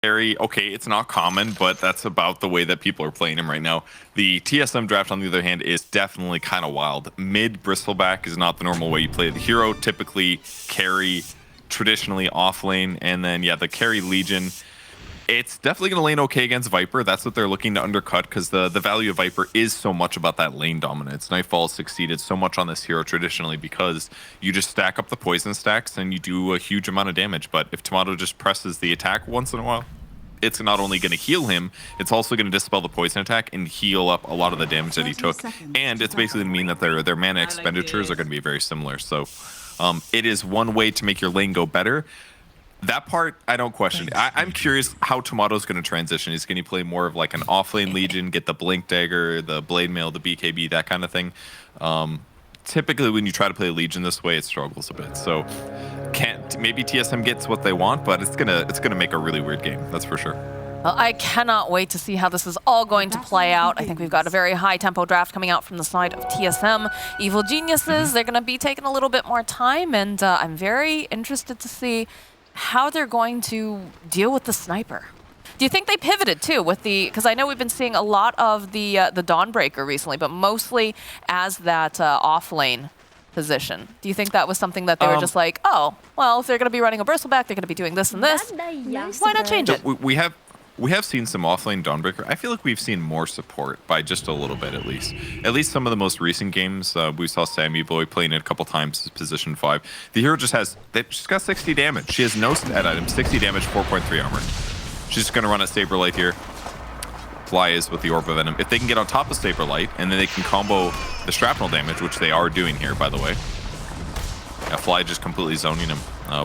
Carry, okay, it's not common, but that's about the way that people are playing him right now. The TSM draft, on the other hand, is definitely kind of wild. Mid Bristleback is not the normal way you play the hero. Typically, carry, traditionally off lane, and then, yeah, the carry Legion. It's definitely going to lane okay against Viper. That's what they're looking to undercut, because the value of Viper is so much about that lane dominance. Nightfall has succeeded so much on this hero traditionally because you just stack up the poison stacks and you do a huge amount of damage. But if Tomato just presses the attack once in a while, it's not only going to heal him, it's also going to dispel the poison attack and heal up a lot of the damage that he took. And it's basically going to mean that their mana expenditures are going to be very similar. So it is one way to make your lane go better. That part, I don't question. I'm curious how Tomato's going to transition. He's going to play more of like an offlane Legion, get the Blink Dagger, the Blade Mail, the BKB, that kind of thing. Typically, when you try to play Legion this way, it struggles a bit. So maybe TSM gets what they want, but it's gonna make a really weird game. That's for sure. Well, I cannot wait to see how this is all going to play out. I think we've got a very high tempo draft coming out from the side of TSM. Evil Geniuses, they're going to be taking a little bit more time, and I'm very interested to see how they're going to deal with the sniper. Do you think they pivoted too with the, because I know we've been seeing a lot of the Dawnbreaker recently, but mostly as that off lane position. Do you think that was something that they were just like, oh, well, if they're going to be running a Bristleback, they're going to be doing this and this. Why not change it? We have seen some offlane Dawnbreaker. I feel like we've seen more support by just a little bit, at least. At least some of the most recent games, we saw Sammy Boy playing it a couple times as position 5. The hero she's got 60 damage. She has no stat item, 60 damage, 4.3 armor. She's just going to run a Saberlight here. Fly is with the Orb of Venom. If they can get on top of Saberlight, and then they can combo the shrapnel damage, which they are doing here, by the way. Yeah, Fly just completely zoning him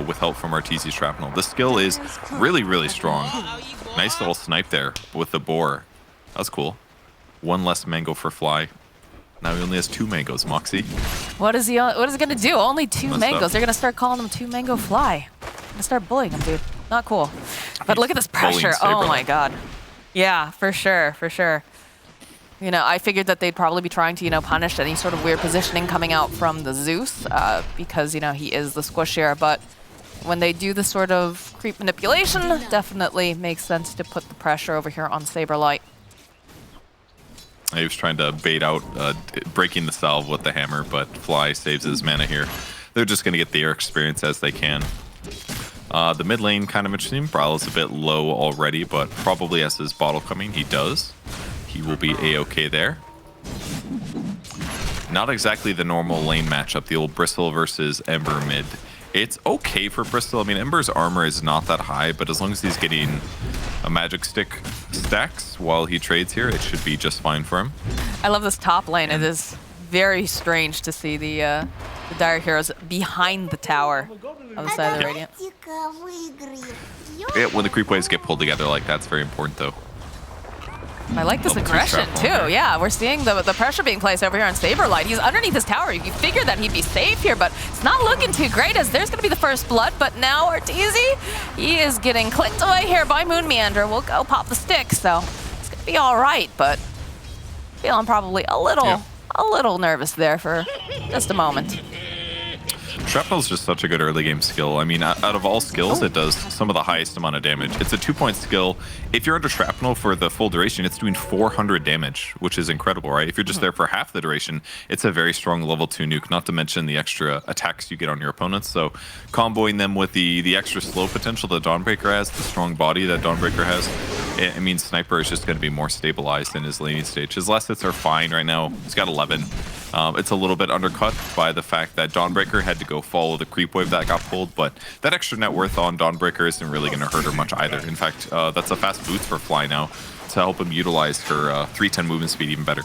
with help from RTZ Shrapnel. The skill is really, really strong. Nice little snipe there with the boar. That's cool. One less mango for Fly. Now he only has 2 mangoes, Moxie. What is he going to do? Only 2 mangoes. They're going to start calling him 2 Mango Fly. They're going to start bullying him, dude. Not cool. But look at this pressure. Oh my god. Yeah, for sure, for sure. You know, I figured that they'd probably be trying to, punish any sort of weird positioning coming out from the Zeus because, he is the squishier. But when they do the sort of creep manipulation, definitely makes sense to put the pressure over here on Saberlight. He was trying to bait out breaking the salve with the hammer, but Fly saves his mana here. They're just going to get the air experience as they can. The mid lane kind of interesting. Brawl is a bit low already, but probably has his bottle coming. He does. He will be A-okay there. Not exactly the normal lane matchup, the old Bristle versus Ember mid. It's okay for Bristle. I mean, Ember's armor is not that high, but as long as he's getting a magic stick stacks while he trades here, it should be just fine for him. I love this top lane. It is very strange to see the Dire Heroes behind the tower on the side of the Radiant. Yeah, when the creep waves get pulled together like that, it's very important, though. I like this aggression, too. Yeah, we're seeing the pressure being placed over here on Saberlight. He's underneath his tower. You figured that he'd be safe here, but it's not looking too great as there's going to be the first blood. But now RTZ, he is getting clicked away here by Moon Meander. We'll go pop the stick, so it's going to be all right, but feeling probably a little nervous there for just a moment. Shrapnel is just such a good early game skill. I mean, out of all skills, it does some of the highest amount of damage. It's a 2-point skill. If you're under Shrapnel for the full duration, it's doing 400 damage, which is incredible, right? If you're just there for half the duration, it's a very strong level 2 nuke, not to mention the extra attacks you get on your opponents. So comboing them with the extra slow potential that Dawnbreaker has, the strong body that Dawnbreaker has, it means Sniper is just going to be more stabilized in his laning stage. His last hits are fine right now. He's got 11. It's a little bit undercut by the fact that Dawnbreaker had to go follow the creep wave that got pulled, but that extra net worth on Dawnbreaker isn't really going to hurt her much either. In fact, that's a fast boost for Fly now to help him utilize her 310 movement speed even better.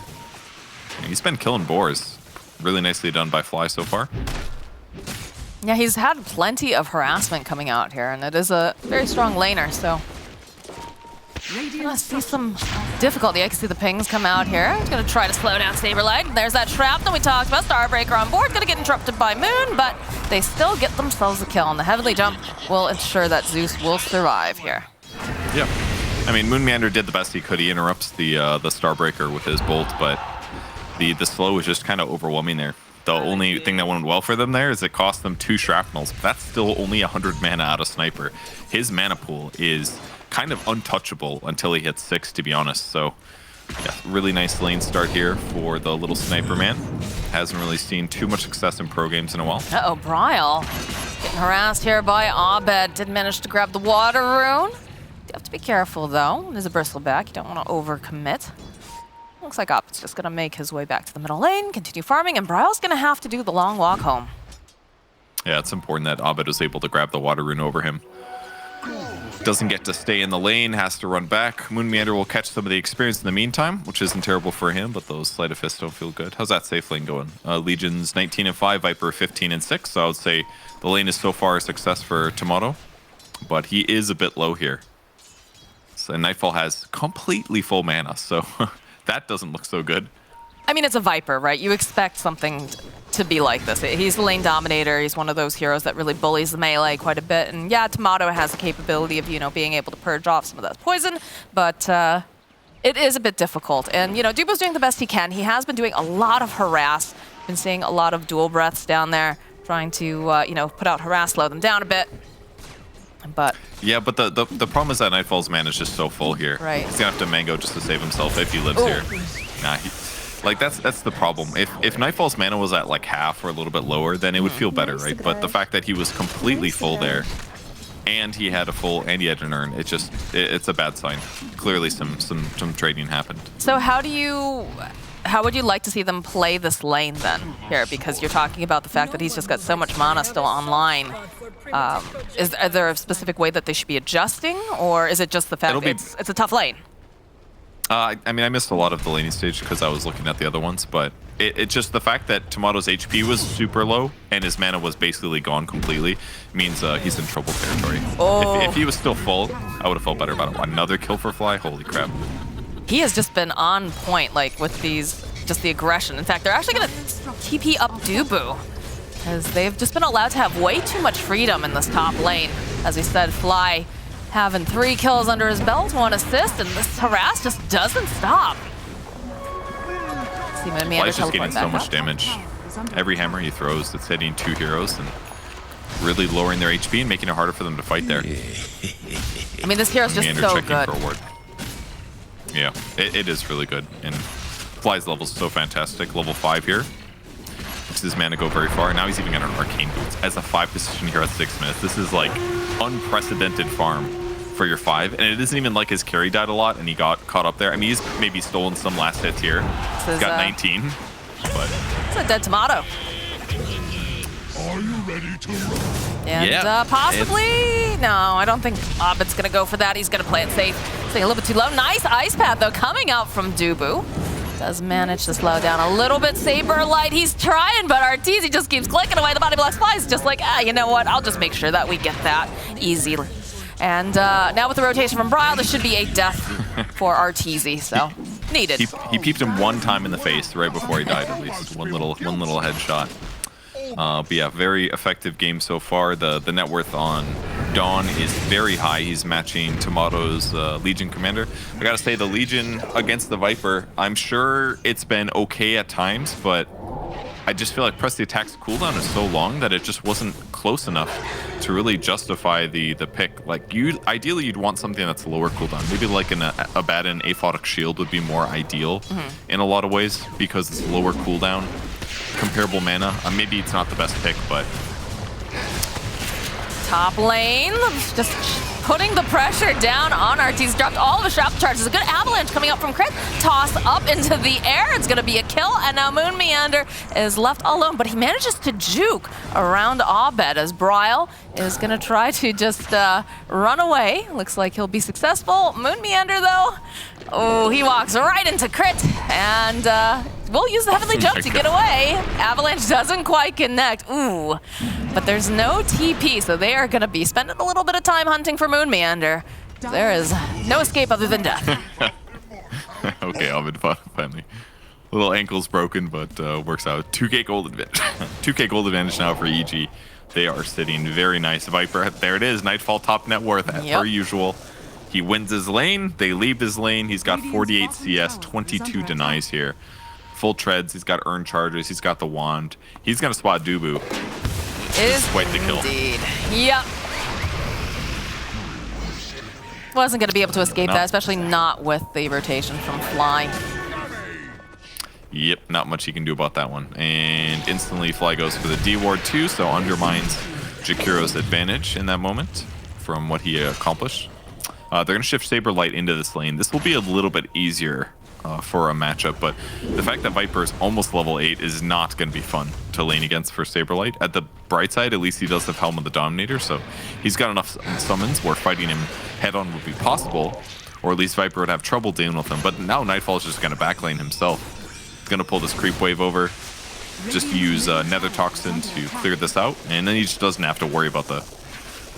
And he's been killing boars. Really nicely done by Fly so far. Yeah, he's had plenty of harassment coming out here, and it is a very strong laner, so I see some difficulty. I can see the pings come out here. He's going to try to slow down Saberlight. There's that trap that we talked about. Starbreaker on board. Going to get interrupted by Moon, but they still get themselves a kill. And the heavily jump will ensure that Zeus will survive here. Yeah. I mean, Moon Meander did the best he could. He interrupts the Starbreaker with his bolt, but the slow was just kind of overwhelming there. The only thing that went well for them there is it cost them 2 shrapnels. That's still only 100 mana out of Sniper. His mana pool is kind of untouchable until he hits 6, to be honest. So yeah, really nice lane start here for the little sniper man. Hasn't really seen too much success in pro games in a while. Uh-oh, Bryle getting harassed here by Abed. Did manage to grab the water rune. You have to be careful, though. There's a bristleback. You don't want to overcommit. Looks like Abed's just going to make his way back to the middle lane, continue farming, and Bryle's going to have to do the long walk home. Yeah, it's important that Abed was able to grab the water rune over him. Doesn't get to stay in the lane, has to run back. Moon Meander will catch some of the experience in the meantime, which isn't terrible for him, but those sleight of fists don't feel good. How's that safe lane going? Legion's 19-5, Viper 15-6, so I would say the lane is so far a success for Tomato, but he is a bit low here. So Nightfall has completely full mana, so that doesn't look so good. I mean, it's a Viper, right? You expect something to be like this. He's the lane dominator. He's one of those heroes that really bullies the melee quite a bit. And yeah, Tomato has the capability of, you know, being able to purge off some of that poison, but it is a bit difficult. And, you know, Dubo's doing the best he can. He has been doing a lot of harass. Been seeing a lot of dual breaths down there, trying to, you know, put out harass, slow them down a bit. But yeah, but the problem is that Nightfall's mana is just so full here. Right. He's gonna have to mango just to save himself if he lives here. Nah, like that's the problem. If Nightfall's mana was at like half or a little bit lower, then it would feel better, right? But the fact that he was completely full there, and he had a full and he had an urn, it's a bad sign. Clearly some trading happened. So how would you like to see them play this lane then here? Because you're talking about the fact that he's just got so much mana still online. Are there a specific way that they should be adjusting, or is it just the fact that it's a tough lane? I mean, I missed a lot of the laning stage because I was looking at the other ones, but it's just the fact that Tomato's HP was super low and his mana was basically gone completely means he's in trouble territory. Oh. If he was still full, I would have felt better about it. Another kill for Fly? Holy crap. He has just been on point, like, with these, just the aggression. In fact, they're actually going to TP up Dubu, because they've just been allowed to have way too much freedom in this top lane. As we said, Fly having 3 kills under his belt, 1 assist, and this harass just doesn't stop. Fly's just getting so much damage. Every hammer he throws, it's hitting 2 heroes and really lowering their HP and making it harder for them to fight there. I mean, this hero's just so good. For a ward. Yeah, it is really good. And Fly's level is so fantastic. Level 5 here. Makes his mana go very far. Now he's even got an Arcane Boots as a 5 position here at 6 minutes. This is like unprecedented farm for your 5. And it isn't even like his carry died a lot and he got caught up there. I mean, he's maybe stolen some last hits here. He's got 19. But it's a dead Tomato. Are you ready to run? And possibly, no, I don't think Abed's gonna go for that. He's gonna play it safe. Staying a little bit too low. Nice ice path though coming out from Dubu. Does manage to slow down a little bit. Saber Light, he's trying, but Arteezy just keeps clicking away. The body blocks Flies just like, you know what? I'll just make sure that we get that easily. And now with the rotation from Bryle, this should be a death for Arteezy, so needed. He peeped him 1 time in the face right before he died, at least. One little headshot. But yeah, very effective game so far. The net worth on Dawn is very high. He's matching Tomato's Legion commander. I gotta say, the Legion against the Viper, I'm sure it's been okay at times, but I just feel like Press the Attack's cooldown is so long that it just wasn't close enough to really justify the pick. Like, ideally you'd want something that's lower cooldown. Maybe like a Abaddon Aphotic Shield would be more ideal in a lot of ways because it's lower cooldown. Comparable mana. Maybe it's not the best pick, but top lane, just putting the pressure down on Arteezy. Dropped all of his shrapnel charges. A good avalanche coming up from Crit. Toss up into the air. It's going to be a kill, and now Moon Meander is left alone, but he manages to juke around Abed as Bryle is going to try to just run away. Looks like he'll be successful. Moon Meander, though, oh, he walks right into Crit, and we'll use the Heavenly Jump to get away. Avalanche doesn't quite connect. Ooh, but there's no TP, so they are going to be spending a little bit of time hunting for Moon Meander. There is no escape other than death. Okay, Ovid finally. Little ankle's broken, but works out. 2K gold advantage. 2K gold advantage now for EG. They are sitting very nice. Viper, there it is. Nightfall top net worth as per usual. He wins his lane. They leave his lane. He's got 48 CS, 22 denies here. Full treads. He's got earn charges. He's got the wand. He's going to spot Dubu. Is quite the kill. Indeed. Yep. Wasn't going to be able to escape No. that, especially not with the rotation from Fly. Yep, not much he can do about that one. And instantly Fly goes for the D ward too, so undermines Jakiro's advantage in that moment from what he accomplished. They're going to shift Saberlight into this lane. This will be a little bit easier for a matchup, but the fact that Viper is almost level 8 is not going to be fun to lane against for Saberlight. At the bright side, at least he does have Helm of the Dominator, so he's got enough summons where fighting him head-on would be possible, or at least Viper would have trouble dealing with him. But now Nightfall is just going to backlane himself. He's going to pull this creep wave over, just use Nether Toxin to clear this out, and then he just doesn't have to worry about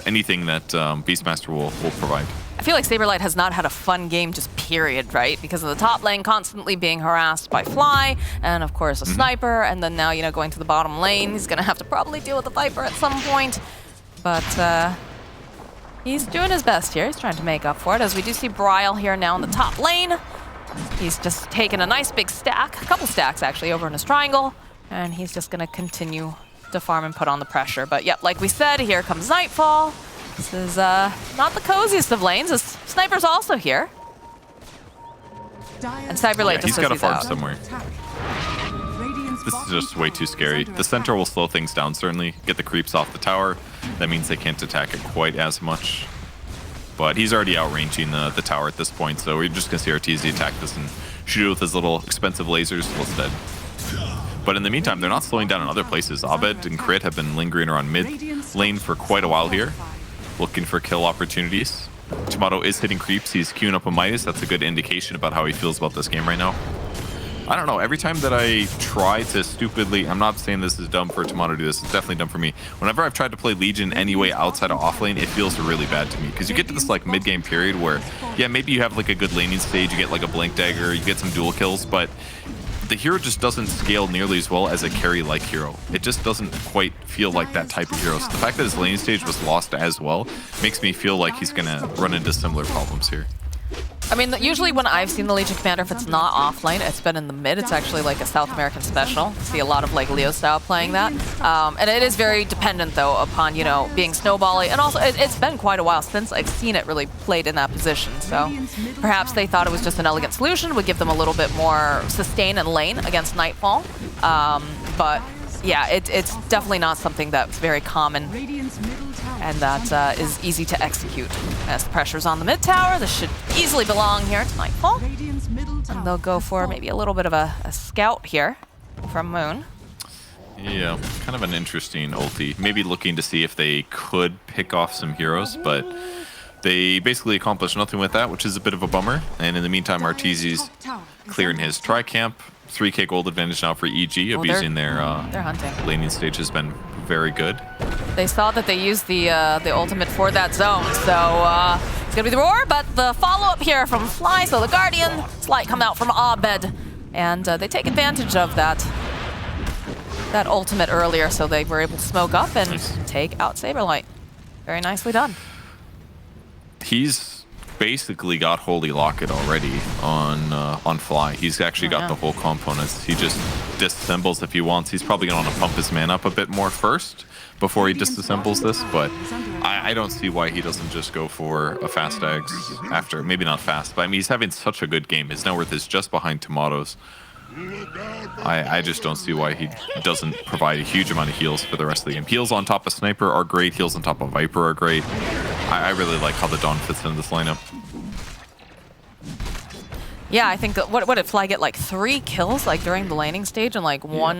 anything that Beastmaster will provide. I feel like Saberlight has not had a fun game, just period, right? Because of the top lane constantly being harassed by Fly, and of course a sniper, and then now, you know, going to the bottom lane. He's gonna have to probably deal with the Viper at some point. But he's doing his best here. He's trying to make up for it, as we do see Bryle here now in the top lane. He's just taken a nice big stack, a couple stacks actually, over in his triangle, and he's just gonna continue to farm and put on the pressure. But yep, like we said, here comes Nightfall. This is not the coziest of lanes. This Sniper's also here. And Cyberlight just he's got to says farm out. somewhere. This is just way too scary. The center will slow things down, certainly. Get the creeps off the tower. That means they can't attack it quite as much. But he's already outranging the tower at this point, so we're just going to see RTZ attack this and shoot it with his little expensive lasers instead. But in the meantime, they're not slowing down in other places. Abed and Crit have been lingering around mid lane for quite a while here, looking for kill opportunities. Tomato is hitting creeps. He's queuing up a Midas. That's a good indication about how he feels about this game right now. I don't know. Every time that I try to stupidly... I'm not saying this is dumb for Tomato to do this. It's definitely dumb for me. Whenever I've tried to play Legion anyway outside of offlane, it feels really bad to me. Because you get to this like mid-game period where, yeah, maybe you have like a good laning stage. You get like a Blink Dagger. You get some dual kills. But the hero just doesn't scale nearly as well as a carry-like hero. It just doesn't quite feel like that type of hero. So the fact that his laning stage was lost as well makes me feel like he's going to run into similar problems here. I mean, usually when I've seen the Legion Commander, if it's not offlane, it's been in the mid. It's actually like a South American special. See a lot of like Leo style playing that. And it is very dependent though upon, you know, being snowbally. And also it's been quite a while since I've seen it really played in that position. So perhaps they thought it was just an elegant solution, would give them a little bit more sustain and lane against Nightfall. But yeah, it's definitely not something that's very common and that is easy to execute. As the pressure's on the mid tower, this should easily belong here to Nightfall. And they'll go for maybe a little bit of a scout here from Moon. Yeah, kind of an interesting ulti. Maybe looking to see if they could pick off some heroes, but they basically accomplished nothing with that, which is a bit of a bummer. And in the meantime, Arteezy's clearing his tri-camp. 3k gold advantage now for EG, abusing their hunting. laning stage has been very good. They saw that they used the ultimate for that zone, so it's gonna be the roar, but the follow-up here from Fly, so the Guardian, slight come out from Abed, and they take advantage of that ultimate earlier, so they were able to smoke up and take out Saberlight. Very nicely done. He's basically got Holy Locket already on Fly. He's actually got the whole components. He just disassembles if he wants. He's probably going to want to pump his man up a bit more first before he disassembles this, but I don't see why he doesn't just go for a fast eggs after. Maybe not fast, but I mean, he's having such a good game. His net worth is just behind Tomatoes. I just don't see why he doesn't provide a huge amount of heals for the rest of the game. Heals on top of Sniper are great. Heals on top of Viper are great. I really like how the Dawn fits into this lineup. Yeah, I think what did Fly get, like 3 kills like during the laning stage and like one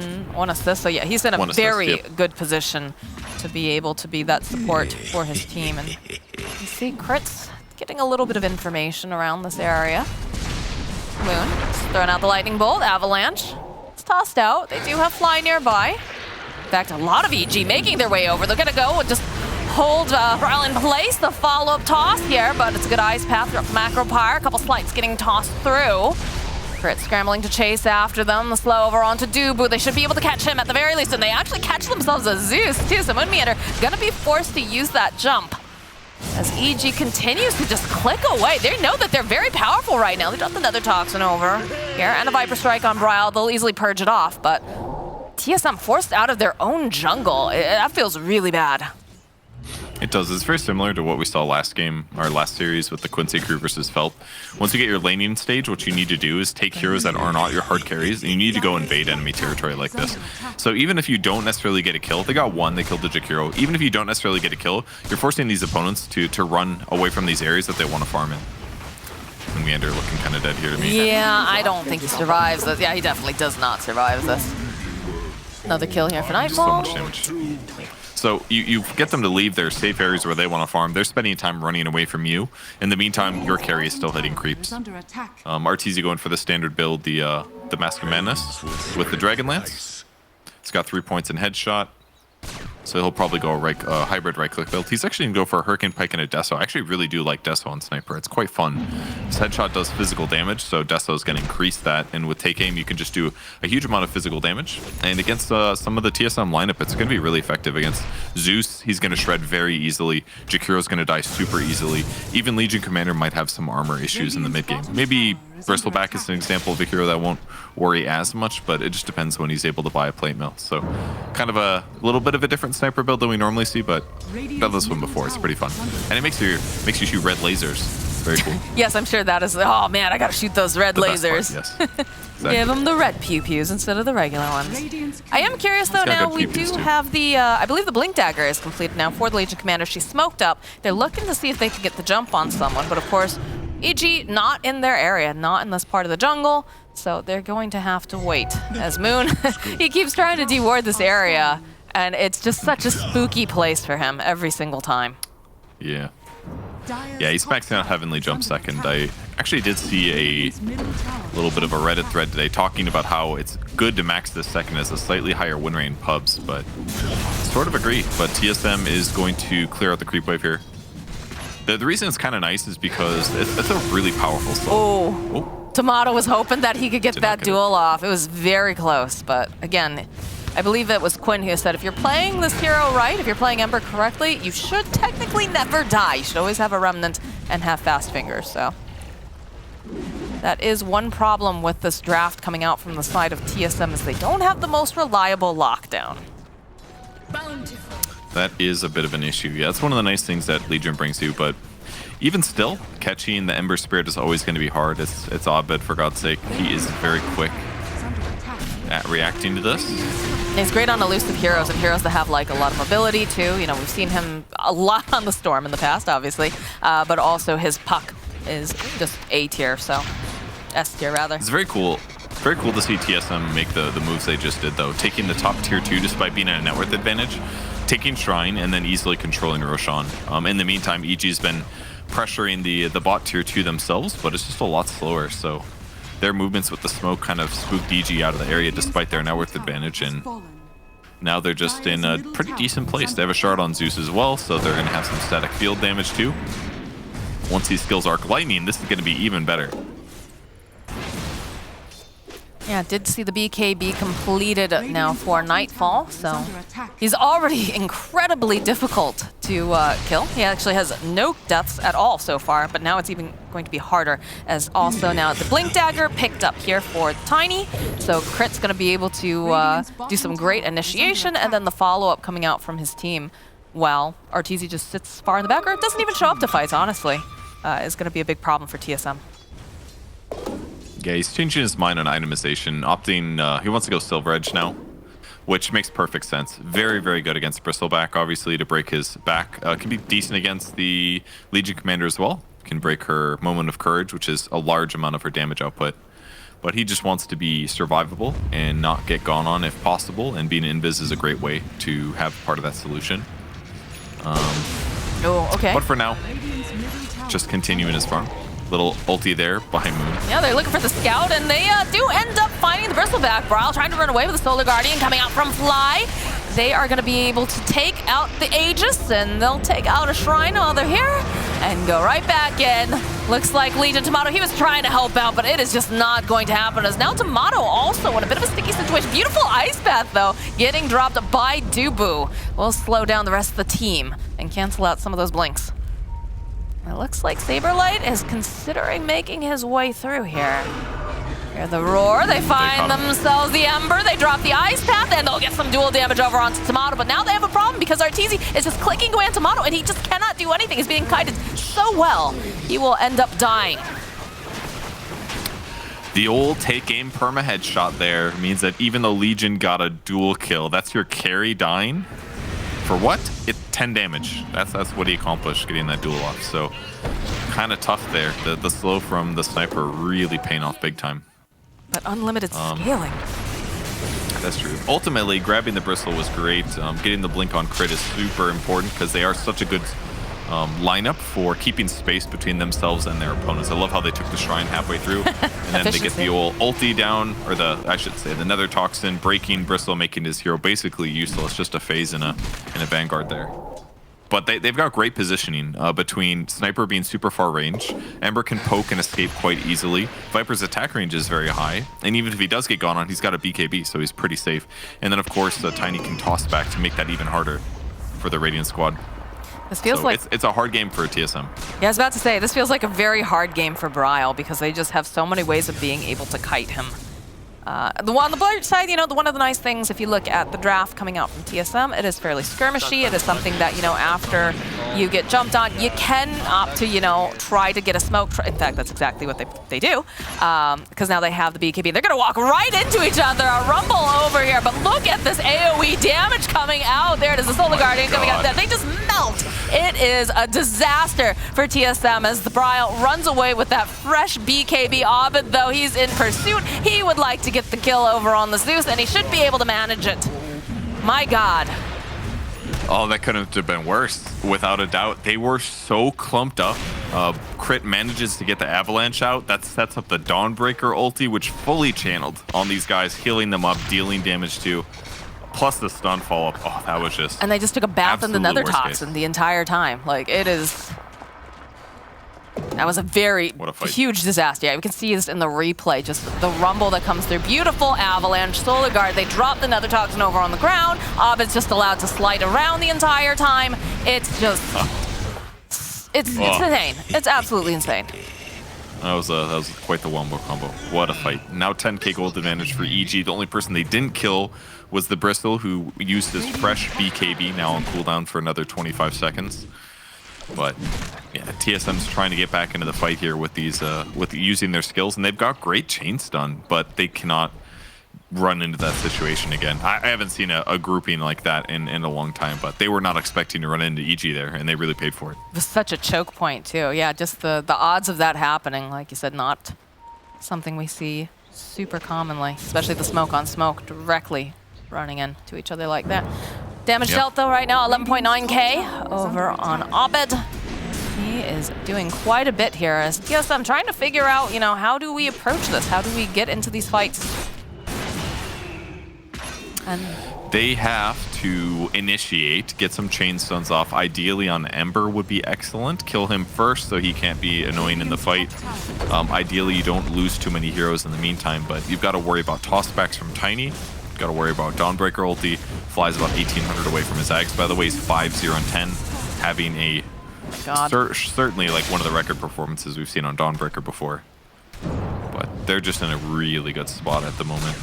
assist. So yeah, he's in a very good position to be able to be that support for his team. And you see Crit's getting a little bit of information around this area. Moon throwing out the lightning bolt. Avalanche. It's tossed out. They do have Fly nearby. In fact, a lot of EG making their way over. They're gonna go and just hold Bryle in place. The follow-up toss here, but it's a good ice path through Macro Pyre. A couple slights getting tossed through. Crit scrambling to chase after them. The slow over onto Dubu. They should be able to catch him at the very least, and they actually catch themselves a Zeus too. So Moonmeander gonna be forced to use that jump. As EG continues to just click away. They know that they're very powerful right now. They dropped the Nether Toxin over here and a Viper Strike on Bryle. They'll easily purge it off, but TSM forced out of their own jungle. That feels really bad. It does. It's very similar to what we saw last game, or last series with the Quincy crew versus Felt. Once you get your laning stage, what you need to do is take heroes that are not your hard carries, and you need to go invade enemy territory like this. So even if you don't necessarily get a kill, they got one, they killed the Jakiro. Even if you don't necessarily get a kill, you're forcing these opponents to run away from these areas that they want to farm in. And Meander looking kind of dead here to me. Yeah, I don't think he survives this. Yeah, he definitely does not survive this. Another kill here for Nightfall. So much damage. So you get them to leave their safe areas where they want to farm. They're spending time running away from you. In the meantime, your carry is still hitting creeps. RTZ going for the standard build, the Mask of Madness with the Dragon Lance. It's got 3 points in headshot. So he'll probably go a hybrid right-click build. He's actually going to go for a Hurricane Pike and a Deso. I actually really do like Deso on Sniper. It's quite fun. His headshot does physical damage, so Deso is going to increase that. And with Take Aim, you can just do a huge amount of physical damage. And against some of the TSM lineup, it's going to be really effective. Against Zeus, he's going to shred very easily. Jakiro's going to die super easily. Even Legion Commander might have some armor issues in the mid-game. Maybe Bristleback is an example of a hero that won't worry as much, but it just depends when he's able to buy a plate mill. So kind of a little bit of a different sniper build than we normally see, but I've done this one before. It's pretty fun. And it makes you shoot red lasers. Very cool. Yes, I'm sure that is. Oh man, I gotta shoot those red lasers. Best part, yes. Exactly. Give them the red pew-pews instead of the regular ones. I am curious though, now we do have the, I believe the Blink Dagger is completed now for the Legion Commander. She's smoked up. They're looking to see if they can get the jump on someone, but of course, EG not in their area, not in this part of the jungle, so they're going to have to wait. As Moon, he keeps trying to deward this area, and it's just such a spooky place for him every single time. Yeah. Yeah, he's maxing out Heavenly Jump second. I actually did see a little bit of a Reddit thread today talking about how it's good to max this second as a slightly higher win rate in pubs, but sort of agree. But TSM is going to clear out the creep wave here. The reason it's kind of nice is because it's a really powerful slow. Oh, Tomato was hoping that he could get that duel off. It was very close, but again, I believe it was Quinn who said if you're playing this hero right, if you're playing Ember correctly, you should technically never die. You should always have a remnant and have fast fingers, so. That is one problem with this draft coming out from the side of TSM is they don't have the most reliable lockdown. That is a bit of an issue. Yeah, that's one of the nice things that Legion brings you, but even still, catching the Ember Spirit is always going to be hard. It's Abed, for God's sake. He is very quick at reacting to this. He's great on elusive heroes and heroes that have like a lot of mobility too. You know, we've seen him a lot on the Storm in the past, obviously, but also his puck is just A tier, so S tier rather. It's very cool. Very cool to see TSM make the moves they just did, though. Taking the top tier 2 despite being at a net worth advantage, taking Shrine, and then easily controlling Roshan. In the meantime, EG's been pressuring the bot tier 2 themselves, but it's just a lot slower, so their movements with the smoke kind of spooked EG out of the area despite their net worth advantage, and now they're just in a pretty decent place. They have a shard on Zeus as well, so they're going to have some static field damage too. Once he skills Arc Lightning, this is going to be even better. Yeah, did see the BKB completed now for Nightfall, so he's already incredibly difficult to kill. He actually has no deaths at all so far, but now it's even going to be harder, as also now the Blink Dagger picked up here for Tiny, so Crit's going to be able to do some great initiation, and then the follow-up coming out from his team, while RTZ just sits far in the back, or doesn't even show up to fights, honestly, is going to be a big problem for TSM. Yeah, he's changing his mind on itemization, opting, he wants to go Silver Edge now, which makes perfect sense. Very, very good against Bristleback, obviously, to break his back. Can be decent against the Legion Commander as well. Can break her Moment of Courage, which is a large amount of her damage output. But he just wants to be survivable and not get gone on if possible, and being invis is a great way to have part of that solution. Oh, okay. But for now, just continuing his farm. Little ulti there behind Moon. Yeah, they're looking for the scout, and they do end up finding the Bristleback. Brawl trying to run away with the Solar Guardian coming out from Fly. They are going to be able to take out the Aegis, and they'll take out a Shrine while they're here, and go right back in. Looks like Legion Tomato, he was trying to help out, but it is just not going to happen, as now Tomato also in a bit of a sticky situation. Beautiful Ice Path, though, getting dropped by Dubu. Will slow down the rest of the team and cancel out some of those blinks. It looks like Saberlight is considering making his way through here. Hear the roar, they find themselves the Ember, they drop the Ice Path, and they'll get some dual damage over onto Tomato, but now they have a problem because Arteezy is just clicking away on Tomato, and he just cannot do anything. He's being kited so well, he will end up dying. The old take aim perma headshot there means that even though Legion got a dual kill, that's your carry dying. For what? 10 damage. That's what he accomplished, getting that duel off. So kind of tough there. The slow from the sniper really paying off big time. But unlimited scaling. That's true. Ultimately, grabbing the Bristle was great. Getting the blink on crit is super important because they are such a good lineup for keeping space between themselves and their opponents. I love how they took the Shrine halfway through, and then they get the old ulti down, or I should say, the Nether Toxin, breaking Bristle, making his hero basically useless, just a phase in a Vanguard there. But they've got great positioning between Sniper being super far range. Ember can poke and escape quite easily. Viper's attack range is very high, and even if he does get gone on, he's got a BKB, so he's pretty safe. And then, of course, Tiny can toss back to make that even harder for the Radiant squad. This feels like it's a hard game for TSM. Yeah, I was about to say, this feels like a very hard game for Bryle because they just have so many ways of being able to kite him. On the bright side, one of the nice things, if you look at the draft coming out from TSM, it is fairly skirmishy. It is something that, after you get jumped on, you can opt to, try to get a smoke. In fact, that's exactly what they do, because now they have the BKB. They're going to walk right into each other, a rumble over here, but look at this AoE damage coming out. There it is, the Solar Guardian coming out. They just melt. It is a disaster for TSM as the Bryle runs away with that fresh BKB. Abed, though, he's in pursuit. He would like to get the kill over on the Zeus, and he should be able to manage it. My God. Oh, that couldn't have been worse, without a doubt. They were so clumped up. Crit manages to get the Avalanche out. That sets up the Dawnbreaker ulti, which fully channeled on these guys, healing them up, dealing damage too. Plus the stun follow-up. Oh, that was just... And they just took a bath in the Nether worst Toxin case. the entire time. Like, it is... That was a very huge disaster. Yeah, we can see this in the replay, just the rumble that comes through. Beautiful Avalanche, Solar Guard. They drop the Nether Toxin over on the ground. Abed's just allowed to slide around the entire time. It's just... It's insane. It's absolutely insane. That was quite the wombo combo. What a fight. Now 10k gold advantage for EG. The only person they didn't kill was the Bristle, who used his fresh BKB, now on cooldown for another 25 seconds. But yeah, TSM's trying to get back into the fight here with these, with using their skills, and they've got great chain stun, but they cannot run into that situation again. I haven't seen a grouping like that in a long time, but they were not expecting to run into EG there, and they really paid for it. It was such a choke point too. Yeah, just the odds of that happening, like you said, not something we see super commonly, especially the smoke on smoke directly running into each other like that. Damage dealt though right now, 11.9k over on Abed. He is doing quite a bit here as TSM trying to figure out, how do we approach this? How do we get into these fights? And they have to initiate, get some chain stuns off. Ideally on Ember would be excellent. Kill him first so he can't be annoying in the fight. Ideally you don't lose too many heroes in the meantime, but you've got to worry about tossbacks from Tiny. Got to worry about Dawnbreaker ulti. Flies about 1,800 away from his Axe. By the way, he's 5-0 and 10, having a certainly like one of the record performances we've seen on Dawnbreaker before. But they're just in a really good spot at the moment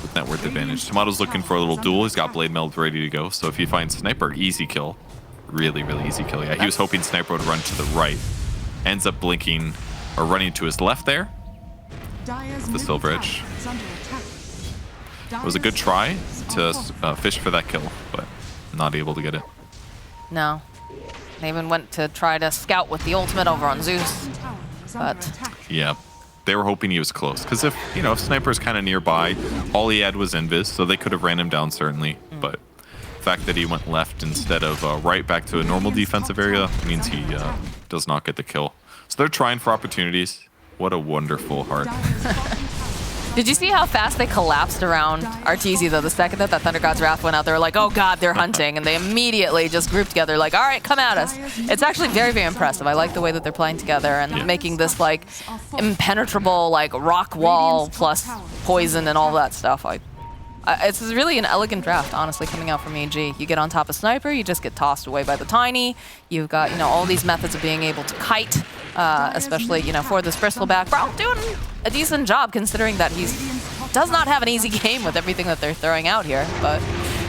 with net worth advantage. Tomato's looking for a little duel. He's got Blade Meld ready to go. So if you find Sniper, easy kill. Really, really easy kill. Yeah, he was hoping Sniper would run to the right. Ends up blinking or running to his left there. The Silver Edge. It was a good try to fish for that kill, but not able to get it. no. They even went to try to scout with the ultimate over on Zeus. But yeah, they were hoping he was close. Because if Sniper's kind of nearby, all he had was Invis, so they could have ran him down certainly. But the fact that he went left instead of right back to a normal defensive area means he does not get the kill. So they're trying for opportunities. What a wonderful heart. did you see how fast they collapsed around Arteezy, though? The second that Thunder God's Wrath went out, they were like, oh God, they're hunting. And they immediately just grouped together like, all right, come at us. It's actually very, very impressive. I like the way that they're playing together and making this like impenetrable like rock wall plus poison and all that stuff. It's really an elegant draft, honestly, coming out from EG. You get on top of Sniper, you just get tossed away by the Tiny. You've got, all these methods of being able to kite especially, you know, for this Bristleback. Brawl doing a decent job considering that he does not have an easy game with everything that they're throwing out here, but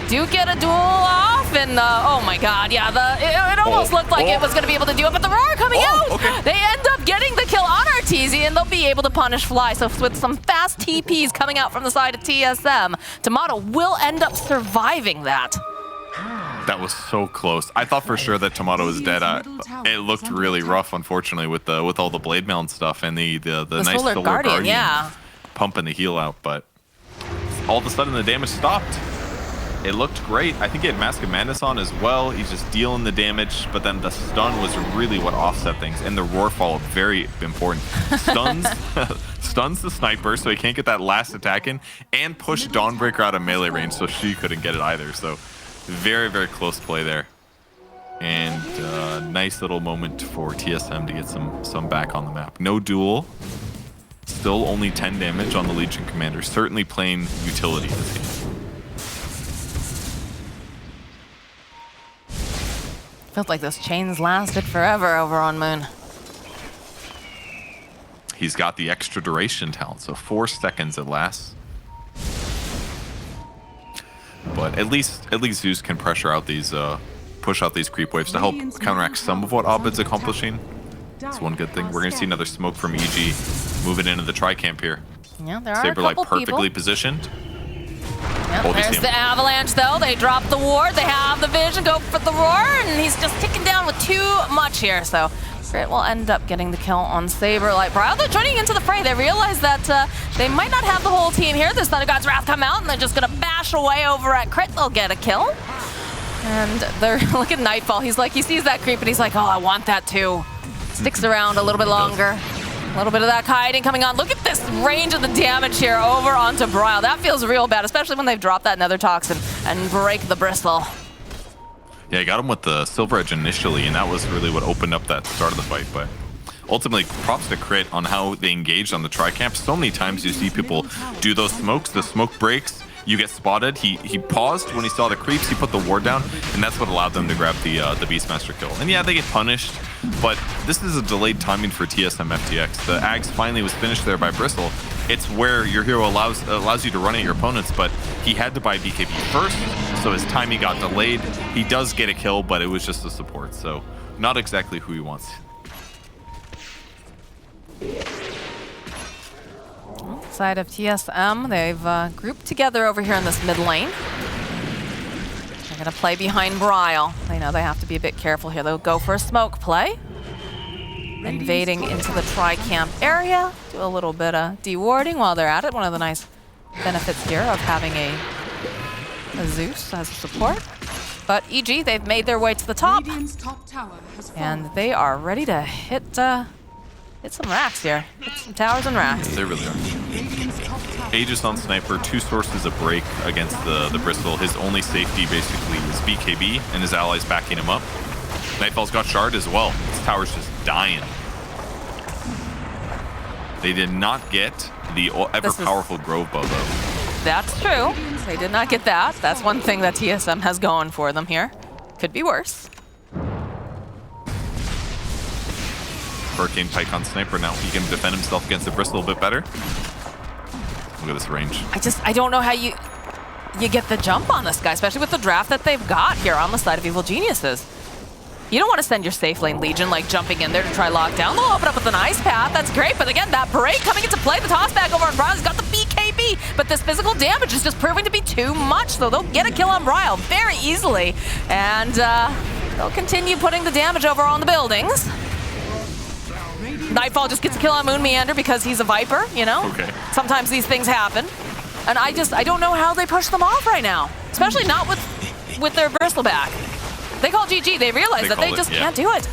do get a duel off, and oh my god, yeah, it almost looked like it was going to be able to do it, but the Roar coming out! Okay. They end up getting the kill on Arteezy, and they'll be able to punish Fly. So with some fast TPs coming out from the side of TSM, Tomato will end up surviving that. That was so close. I thought for sure that Tomato was dead. It looked really rough, unfortunately, with all the blade mail and stuff, and the nice Solar Guardian, yeah, pumping the heal out. But all of a sudden, the damage stopped. It looked great. I think he had Mask of Madness on as well. He's just dealing the damage, but then the stun was really what offset things, and the Roar followed, very important. Stuns the sniper, so he can't get that last attack in, and pushed Dawnbreaker out of melee range, so she couldn't get it either. So very, very close play there. And nice little moment for TSM to get some back on the map. No duel. Still only 10 damage on the Legion Commander. Certainly playing utility this game. Felt like those chains lasted forever over on Moon. He's got the extra duration talent, so 4 seconds it lasts. But at least Zeus can pressure out these, push out these creep waves to help counteract some of what Abed's accomplishing. That's one good thing. We're gonna see another smoke from EG moving into the tri-camp here. Yeah, there are Saberlight a couple perfectly people positioned. Yep, there's the Avalanche, though. They drop the ward. They have the vision, go for the Roar, and he's just ticking down with too much here. So Grit will end up getting the kill on Saberlight. Braille, they're joining into the fray. They realize that they might not have the whole team here. This Thunder God's Wrath come out, and they're just going to bash away over at Crit. They'll get a kill. And they're look at Nightfall. He's like, he sees that creep, and he's like, oh, I want that too. Sticks around a little bit longer. A little bit of that kiting coming on. Look at this range of the damage here over onto Braille. That feels real bad, especially when they've dropped that Nether Toxin and break the Bristle. Yeah, I got him with the Silver Edge initially, and that was really what opened up that start of the fight. But ultimately, props to Crit on how they engaged on the tri-camp. So many times you see people do those smokes, the smoke breaks, you get spotted. He paused when he saw the creeps, he put the ward down, and that's what allowed them to grab the Beastmaster kill. And yeah, they get punished, but this is a delayed timing for TSM FTX. The Ags finally was finished there by Bristle. It's where your hero allows you to run at your opponents, but he had to buy BKB first, so his timing got delayed. He does get a kill, but it was just a support, so not exactly who he wants. Side of TSM, they've grouped together over here in this mid lane. They're gonna play behind Braille. They know they have to be a bit careful here. They'll go for a smoke play. Invading into the tri-camp area. Do a little bit of dewarding while they're at it. One of the nice benefits here of having a Zeus as a support. But EG, they've made their way to the top. And they are ready to hit some racks here. Hit some towers and racks. They really are. Aegis on Sniper, 2 sources of break against the Bristle. His only safety basically is BKB and his allies backing him up. Nightfall's got Shard as well. This tower's just dying. They did not get the ever-powerful Grove Bow, though. That's true. They did not get that. That's one thing that TSM has going for them here. Could be worse. Hurricane Pike on Sniper now. He can defend himself against the Bristle a bit better. Look at this range. I don't know how you get the jump on this guy, especially with the draft that they've got here on the side of Evil Geniuses. You don't want to send your safe lane Legion like jumping in there to try lockdown. They'll open up with an ice path. That's great. But again, that break coming into play. The toss back over on Braille. He's got the BKB. But this physical damage is just proving to be too much. So they'll get a kill on Braille very easily. And they'll continue putting the damage over on the buildings. Nightfall just gets a kill on Moon Meander because he's a Viper, you know? Okay. Sometimes these things happen. And I don't know how they push them off right now. Especially not with their Bristleback. They call GG. They realize that they just can't do it.